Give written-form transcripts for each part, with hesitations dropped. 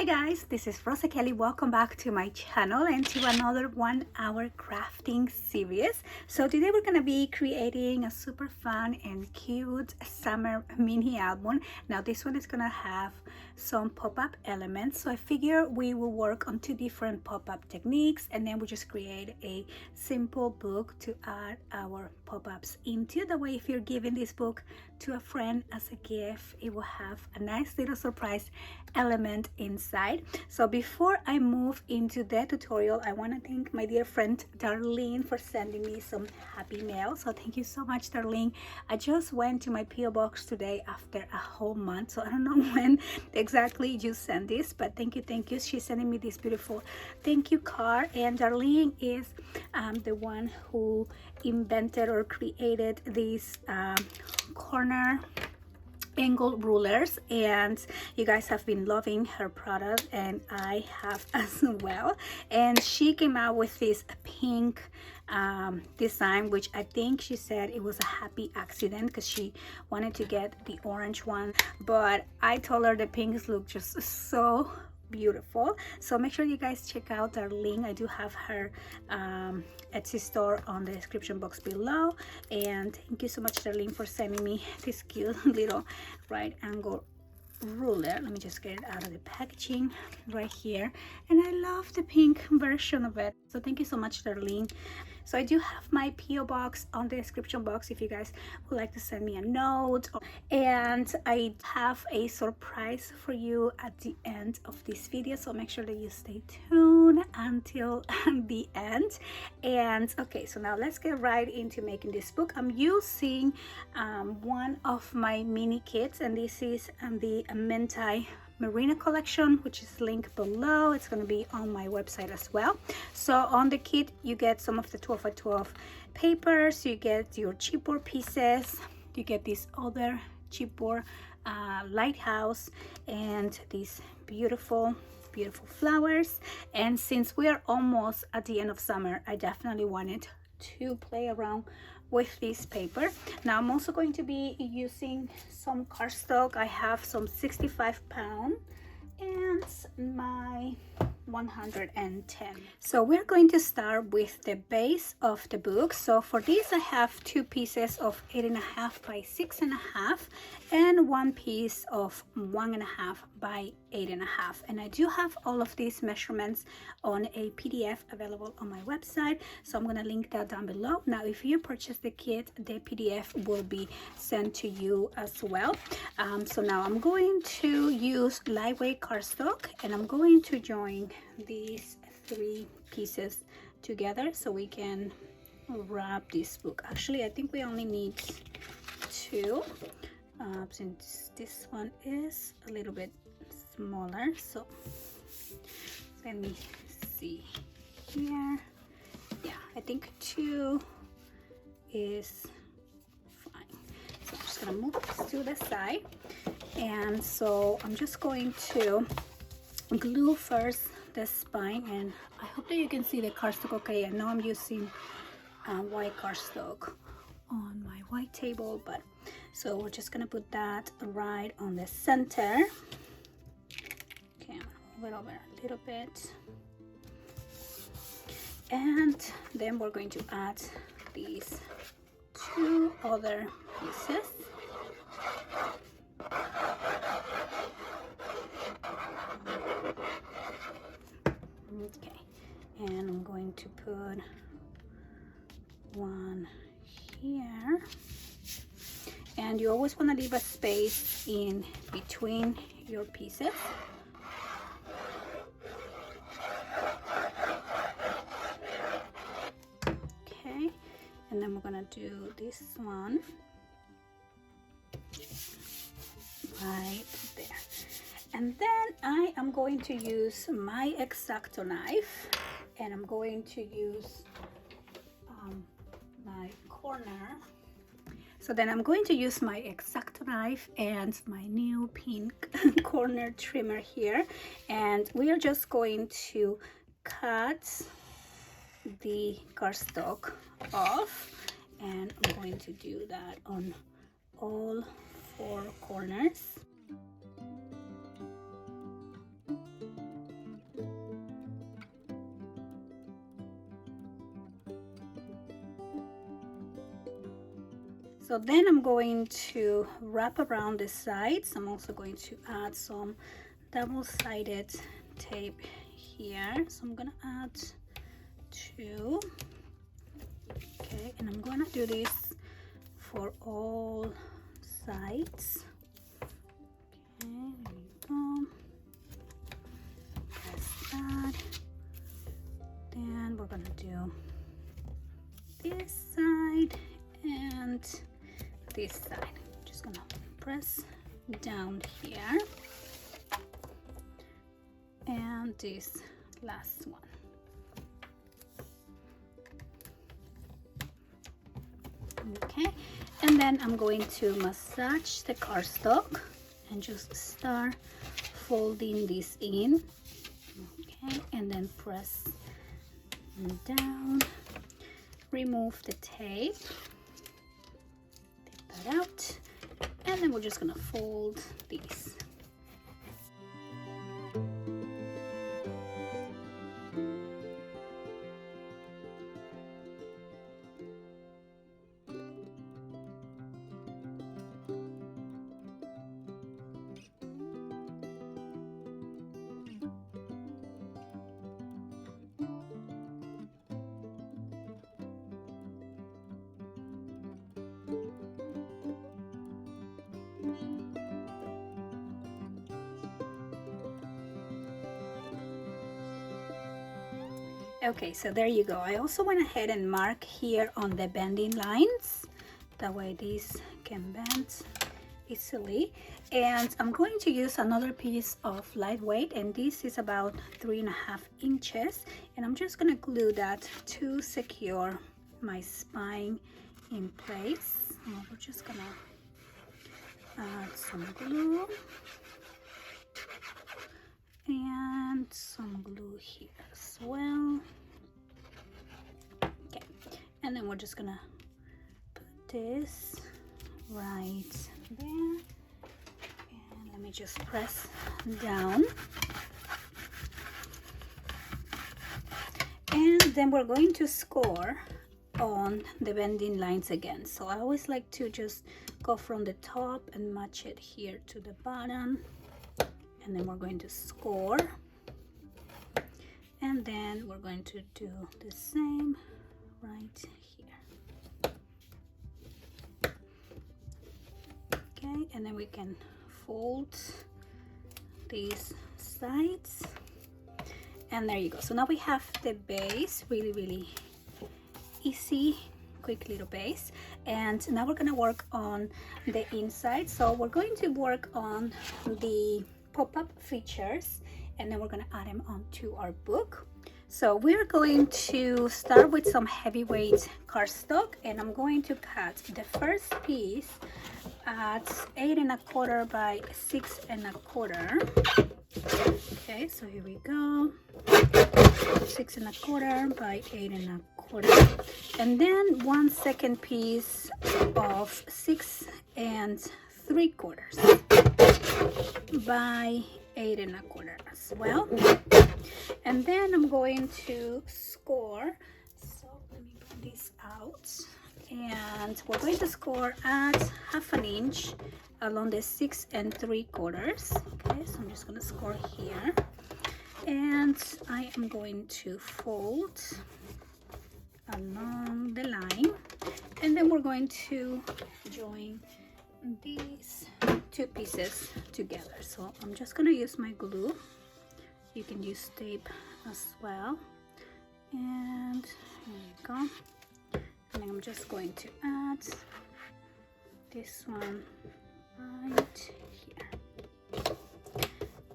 guys, this is Rosa Kelly. Welcome back to my channel and to another 1 hour crafting series. So today we're gonna be creating a super fun and cute summer mini album. Now this one is gonna have some pop-up elements, so I figure we will work on 2 different pop-up techniques and then we'll just create a simple book to add our pop-ups into. That way, if you're giving this book to a friend as a gift, it will have a nice little surprise element inside. So before I move into the tutorial, I want to thank my dear friend Darlene for sending me some happy mail. So thank you so much, Darlene. I just went to my PO box today after a whole month, so I don't know when exactly you sent this, but thank you. She's sending me this beautiful thank you card, and Darlene is the one who invented or created these corner angle rulers, and you guys have been loving her product and I have as well. And she came out with this pink design, which I think she said it was a happy accident because she wanted to get the orange one, but I told her the pinks look just so beautiful. So make sure you guys check out her link. I do have her Etsy store on the description box below. And thank you so much, Darlene, for sending me this cute little right angle ruler. Let me just get it out of the packaging right here, and I love the pink version of it. So thank you so much, Darlene. So I do have my PO box on the description box if you guys would like to send me a note, and I have a surprise for you at the end of this video, so make sure that you stay tuned until the end. And okay, so now let's get right into making this book. I'm using one of my mini kits, and this is the Mentai Marina collection, which is linked below. It's going to be on my website as well. So on the kit you get some of the 12x12 papers, you get your chipboard pieces, you get this other chipboard lighthouse, and these beautiful flowers. And since we are almost at the end of summer, I definitely wanted to play around with this paper. Now I'm also going to be using some cardstock. I have some 65-pound and my 110. So we're going to start with the base of the book. So for this I have 2 pieces of 8.5 by 6.5 and 1 piece of 1.5 by 8.5, and I do have all of these measurements on a PDF available on my website, so I'm going to link that down below. Now if you purchase the kit, the PDF will be sent to you as well. So now I'm going to use lightweight cardstock, and I'm going to join these 3 pieces together so we can wrap this book. Actually, I think we only need 2 since this one is a little bit smaller. So let me see here. Yeah, I think 2 is fine. So I'm just gonna move this to the side, and so I'm just going to glue first the spine, and I hope that you can see the cardstock okay. I know I'm using white cardstock on my white table, but so we're just gonna put that right on the center. Okay, I'm gonna move it over a little bit, and then we're going to add these 2 other pieces. Okay, and I'm going to put 1 here, and you always want to leave a space in between your pieces. Okay, and then we're gonna do this one right there. And then I am going to use my X-Acto knife, and I'm going to use my corner. So then I'm going to use my X-Acto knife and my new pink corner trimmer here, and we are just going to cut the cardstock off, and I'm going to do that on all 4 corners. So then I'm going to wrap around the sides. I'm also going to add some double-sided tape here. So I'm gonna add 2. Okay, and I'm gonna do this for all sides. Okay, there you go. Press that. Then we're gonna do this side and this side. Just gonna press down here, and this last one. Okay, and then I'm going to massage the cardstock and just start folding this in. Okay, and then press down, remove the tape, take that out, and then we're just gonna fold these. Okay, so there you go. I also went ahead and mark here on the bending lines. That way these can bend easily. And I'm going to use another piece of lightweight, and this is about 3.5 inches. And I'm just gonna glue that to secure my spine in place. We're just gonna add some glue and some glue here as well. Okay, and then we're just gonna put this right there, and let me just press down, and then we're going to score on the bending lines again. So I always like to just go from the top and match it here to the bottom, and then we're going to score, and then we're going to do the same right here. Okay, and then we can fold these sides, and there you go. So now we have the base, really easy, quick little base. And now we're gonna work on the inside. So we're going to work on the pop-up features, and then we're gonna add them onto our book. So we're going to start with some heavyweight cardstock, and I'm going to cut the first piece at 8 1/4 by 6 1/4. Okay, so here we go, 6 1/4 by 8 1/4, and then one second piece of 6 3/4 by 8 1/4 as well. And then I'm going to score. So let me put this out, and we're going to score at 1/2 inch along the 6 3/4. Okay, so I'm just going to score here, and I am going to fold along the line, and then we're going to join these two pieces together. So I'm just going to use my glue. You can use tape as well, and here we go. And I'm just going to add this one right here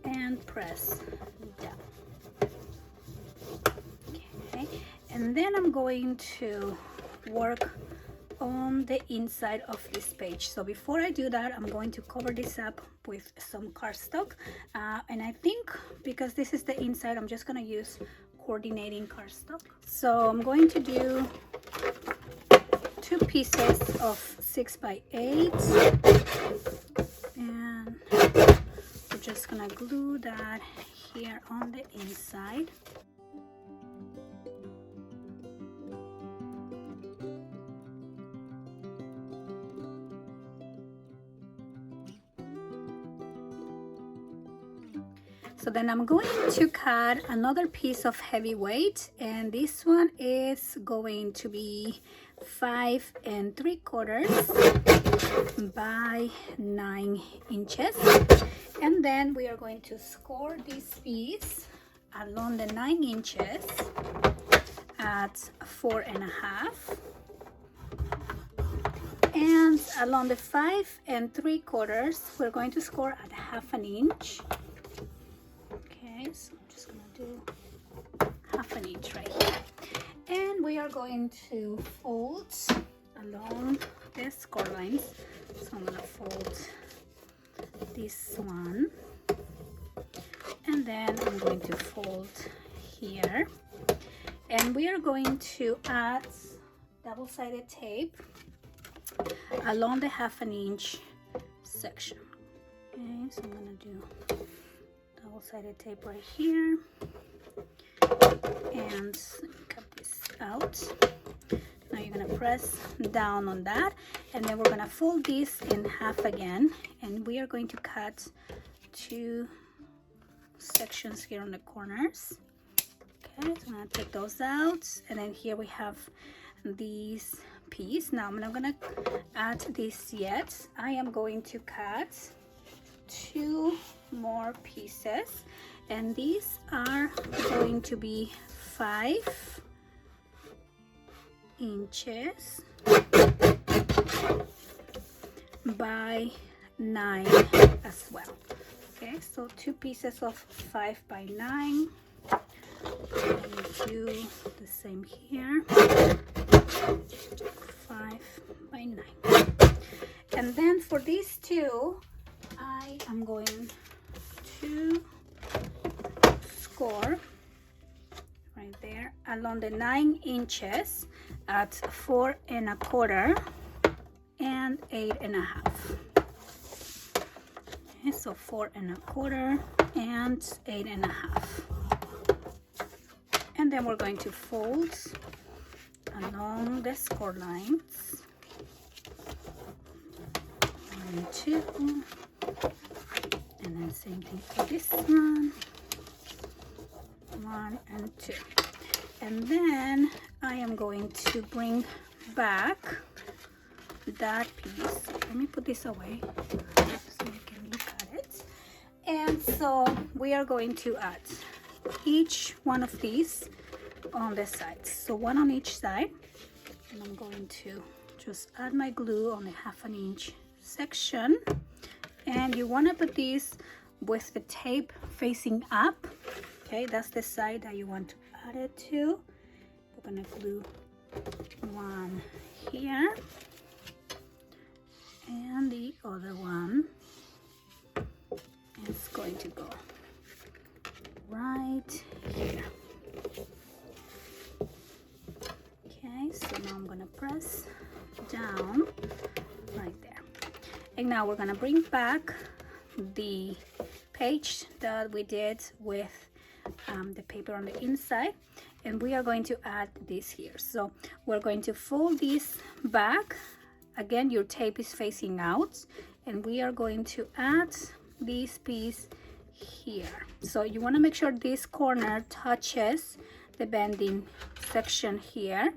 and press down. Okay, and then I'm going to work on the inside of this page. So before I do that, I'm going to cover this up with some cardstock, and I think because this is the inside, I'm just going to use coordinating cardstock. So I'm going to do 2 pieces of 6 by 8, and we're just gonna glue that here on the inside. So then I'm going to cut another piece of heavyweight, and this one is going to be 5 3/4 by 9 inches. And then we are going to score this piece along the 9 inches at 4 1/2, and along the 5 3/4 we're going to score at 1/2 inch. Okay, so I'm just gonna do 1/2 inch right here, and we are going to fold along the score lines. So I'm gonna fold this one, and then I'm going to fold here, and we are going to add double-sided tape along the 1/2 inch section. Okay, so I'm gonna do double-sided tape right here, and cut this out. Now you're gonna press down on that, and then we're gonna fold this in half again, and we are going to cut 2 sections here on the corners. Okay, so I'm gonna take those out, and then here we have these piece. Now I'm not gonna add this yet. I am going to cut 2 more pieces, and these are going to be 5 inches by 9 as well. Okay, so 2 pieces of 5 by 9. Do the same here, 5 by 9. And then for these 2, I am going to score right there along the 9 inches at 4 1/4 and 8 1/2. Okay, so 4 1/4 and 8 1/2. And then we're going to fold along the score lines. 1 2, and then same thing for this one. 1 and 2. And then I am going to bring back that piece. Let me put this away so you can look at it. And so we are going to add each one of these on the sides, so 1 on each side, and I'm going to just add my glue on the 1/2 inch section. And you want to put these with the tape facing up. Okay, that's the side that you want to add it to. We're gonna glue 1 here and the other one is going to go right here. Okay, so now I'm gonna press down right there, and now we're gonna bring back the page that we did with the paper on the inside, and we are going to add this here. So we're going to fold this back again. Your tape is facing out, and we are going to add this piece here. So you want to make sure this corner touches the bending section here,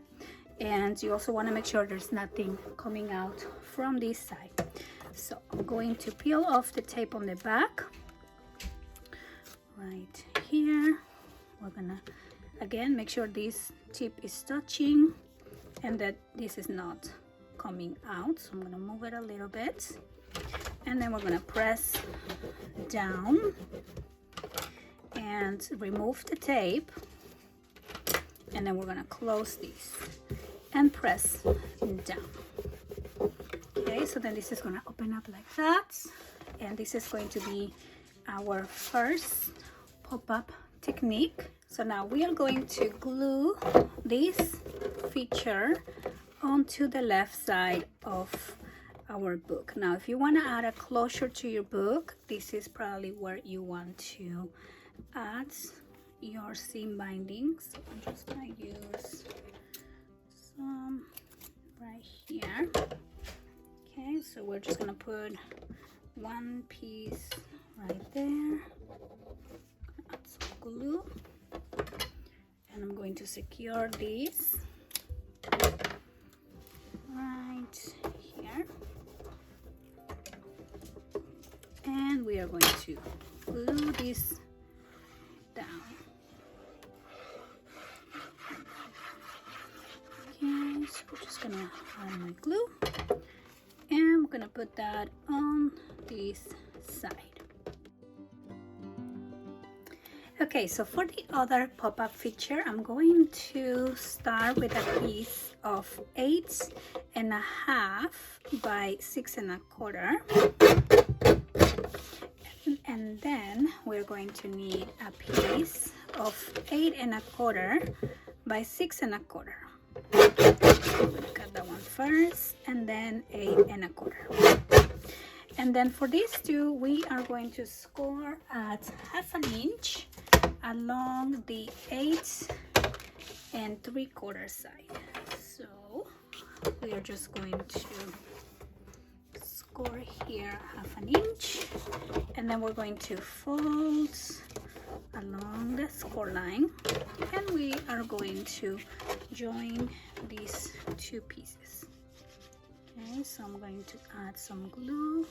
and you also want to make sure there's nothing coming out from this side. So I'm going to peel off the tape on the back right here. We're gonna again make sure this tip is touching and that this is not coming out. So I'm gonna move it a little bit, and then we're gonna press down and remove the tape, and then we're gonna close this and press down. Okay, so then this is gonna open up like that, and this is going to be our first pop-up technique. So now we are going to glue this feature onto the left side of our book. Now if you want to add a closure to your book, this is probably where you want to add your seam binding. So I'm just going to use some right here. Okay, so we're just going to put one piece right there, glue, and I'm going to secure this right here, and we are going to glue this down. Okay, so we're just gonna add my glue, and I'm gonna put that on this side. Okay, so for the other pop-up feature, I'm going to start with a piece of 8.5 by 6.25, and then we're going to need a piece of 8.25 by 6.25. I'm gonna cut that one first, and then 8.25. And then for these two, we are going to score at 1/2 inch along the 8.75 side. So we are just going to score here 1/2 inch, and then we're going to fold along the score line, and we are going to join these two pieces. Okay, so I'm going to add some glue,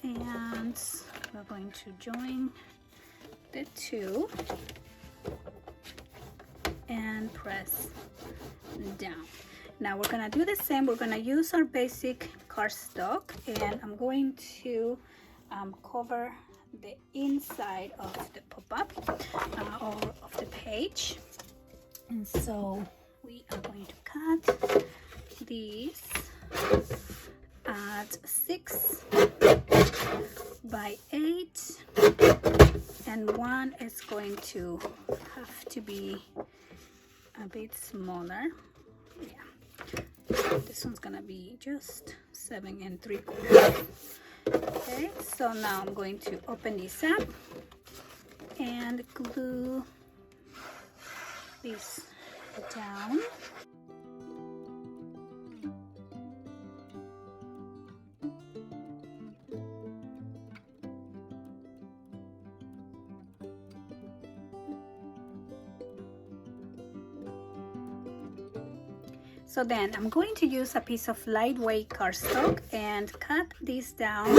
and we're going to join the two and press down. Now we're gonna do the same. We're gonna use our basic cardstock, and I'm going to cover the inside of the pop-up or of the page. And so we are going to cut these at 6 by 8, and one is going to have to be a bit smaller. Yeah, this one's gonna be just 7 3/4. Okay, so now I'm going to open this up and glue this down. So then I'm going to use a piece of lightweight cardstock and cut this down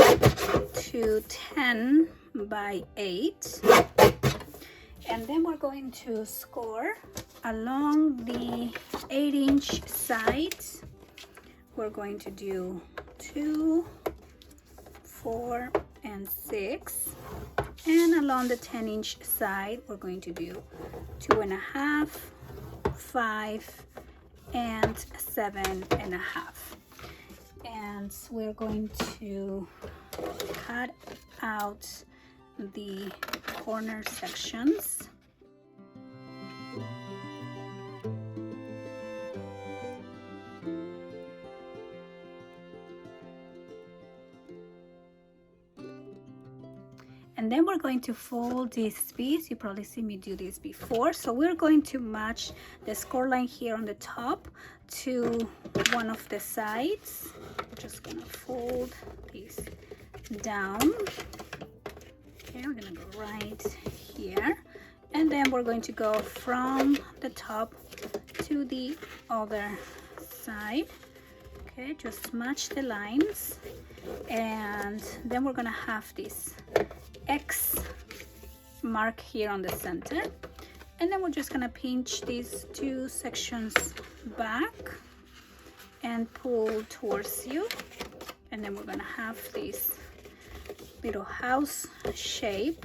to 10 by 8. And then we're going to score along the 8-inch sides. We're going to do 2, 4, and 6. And along the 10-inch side, we're going to do 2.5, 5, and 7.5. And we're going to cut out the corner sections. And then we're going to fold this piece. You probably see me do this before. So we're going to match the score line here on the top to one of the sides. I'm just gonna fold this down. Okay, we're gonna go right here. And then we're going to go from the top to the other side. Okay, just match the lines. And then we're gonna have this X mark here on the center, and then we're just gonna pinch these two sections back and pull towards you, and then we're gonna have this little house shape.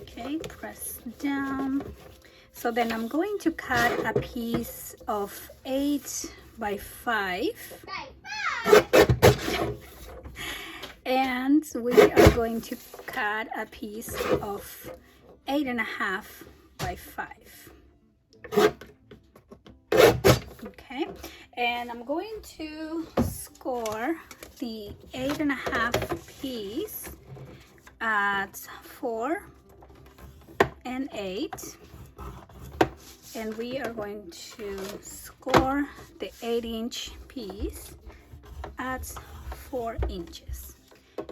Okay, press down. So then I'm going to cut a piece of 8 by 5. And we are going to cut a piece of 8.5 by 5. Okay, and I'm going to score the 8.5 piece at 4 and 8, and we are going to score the 8-inch piece at 4 inches.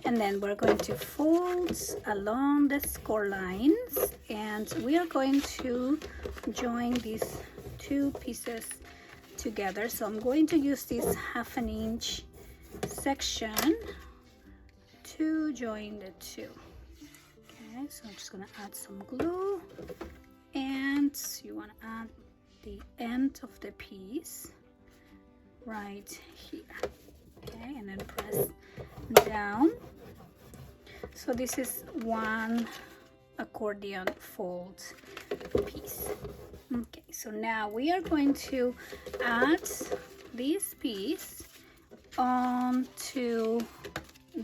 and then we're going to fold along the score lines, and we are going to join these two pieces together. So I'm going to use this 1/2 inch section to join the two. Okay, so I'm just gonna add some glue, and you want to add the end of the piece right here. Okay, and then press down. So this is one accordion fold piece. Okay, so now we are going to add this piece onto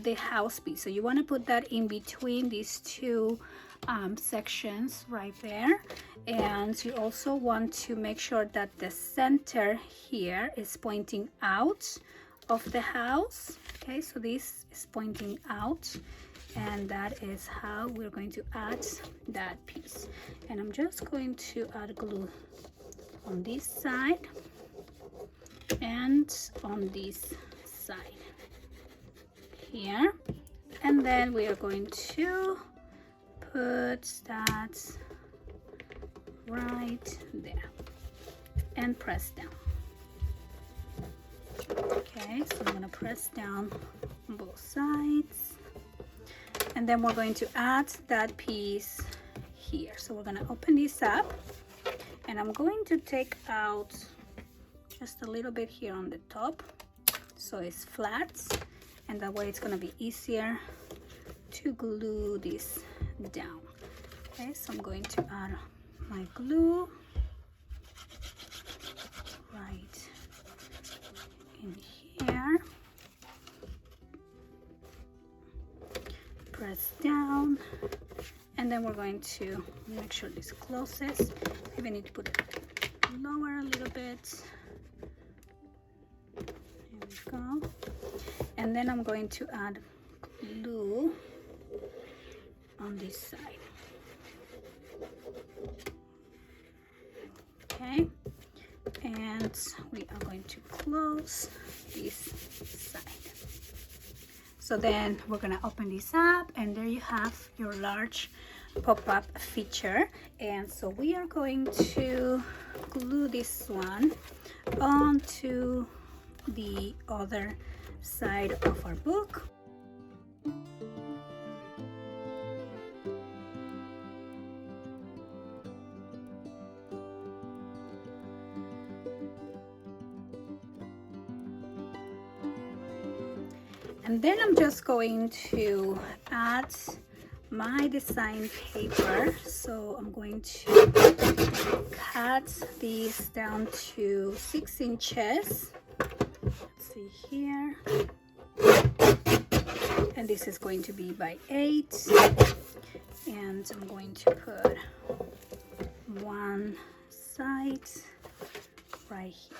the house piece. So you want to put that in between these two sections right there, and you also want to make sure that the center here is pointing out of the house. Okay, so this is pointing out, and that is how we're going to add that piece. And I'm just going to add glue on this side and on this side here, and then we are going to put that right there and press down. Okay, so I'm going to press down on both sides, and then we're going to add that piece here. So we're going to open this up, and I'm going to take out just a little bit here on the top so it's flat, and that way it's going to be easier to glue this down. Okay, so I'm going to add my glue right in here, press down, and then we're going to make sure this closes. Maybe I need to put it lower a little bit. There we go. And then I'm going to add glue on this side. Okay, and we are going to close this side. So then we're gonna open this up, and there you have your large pop-up feature. And so we are going to glue this one onto the other side of our book. And then I'm just going to add my design paper. So I'm going to cut these down to 6 inches. Let's see here. And this is going to be by 8. And I'm going to put one side right here.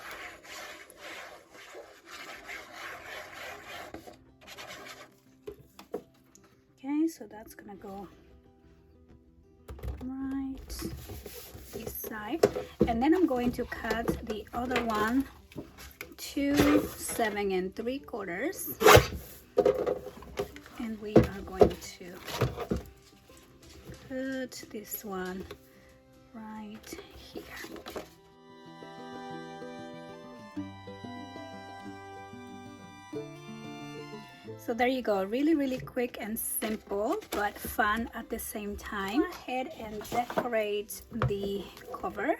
Okay, so that's gonna go right this side, and then I'm going to cut the other one to 7 3/4, and we are going to put this one right here. So there you go, really quick and simple, but fun at the same time. Go ahead and decorate the cover.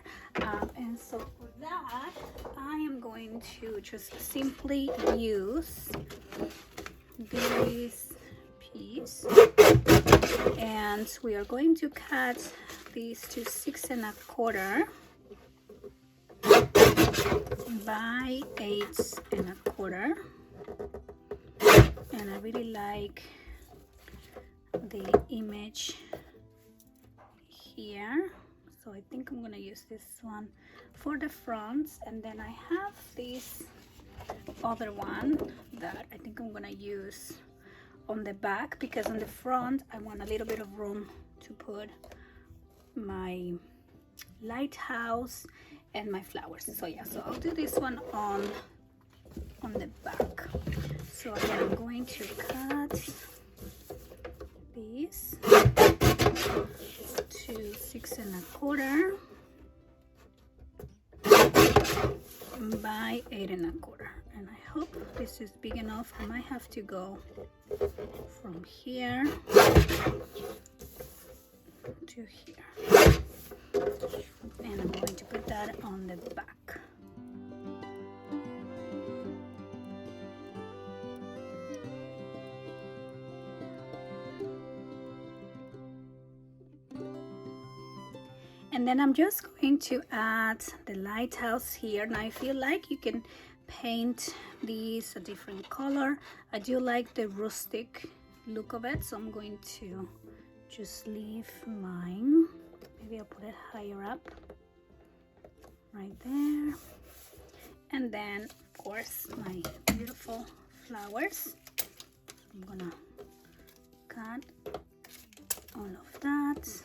And so for that, I am going to just simply use this piece, and we are going to cut these to 6 1/4 by 8 1/4. And I really like the image here, so I think I'm gonna use this one for the fronts, and then I have this other one that I think I'm gonna use on the back, because on the front I want a little bit of room to put my lighthouse and my flowers. So yeah, so I'll do this one on the back. So again, I'm going to cut this to 6 1/4 by 8 1/4, and I hope this is big enough. I might have to go from here to here, and I'm going to put that on the back. And then I'm just going to add the lighthouse here. Now if you like, you can paint these a different color. I do like the rustic look of it, so I'm going to just leave mine. Maybe I'll put it higher up, right there. And then of course my beautiful flowers. I'm gonna cut all of that.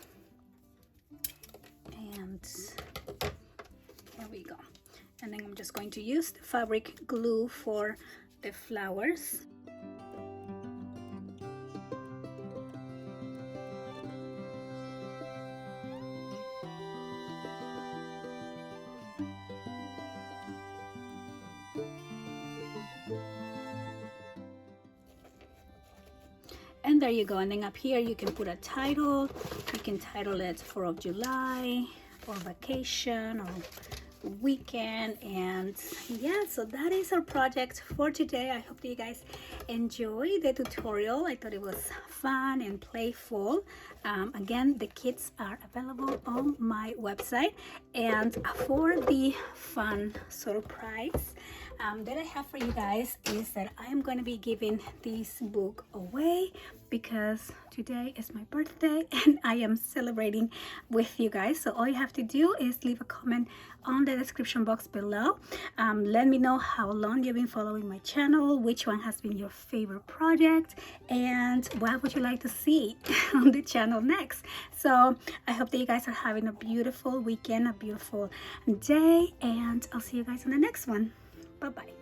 And here we go. And then I'm just going to use the fabric glue for the flowers. And there you go. And then up here you can put a title. You can title it 4th of July or vacation or weekend. And yeah, so that is our project for today. I hope that you guys enjoy the tutorial. I thought it was fun and playful. Again, the kits are available on my website. And for the fun surprise that I have for you guys is that I am going to be giving this book away because today is my birthday and I am celebrating with you guys. So all you have to do is leave a comment on the description box below. Let me know how long you've been following my channel, which one has been your favorite project, and what would you like to see on the channel next. So I hope that you guys are having a beautiful weekend, a beautiful day, and I'll see you guys in the next one. Bye-bye.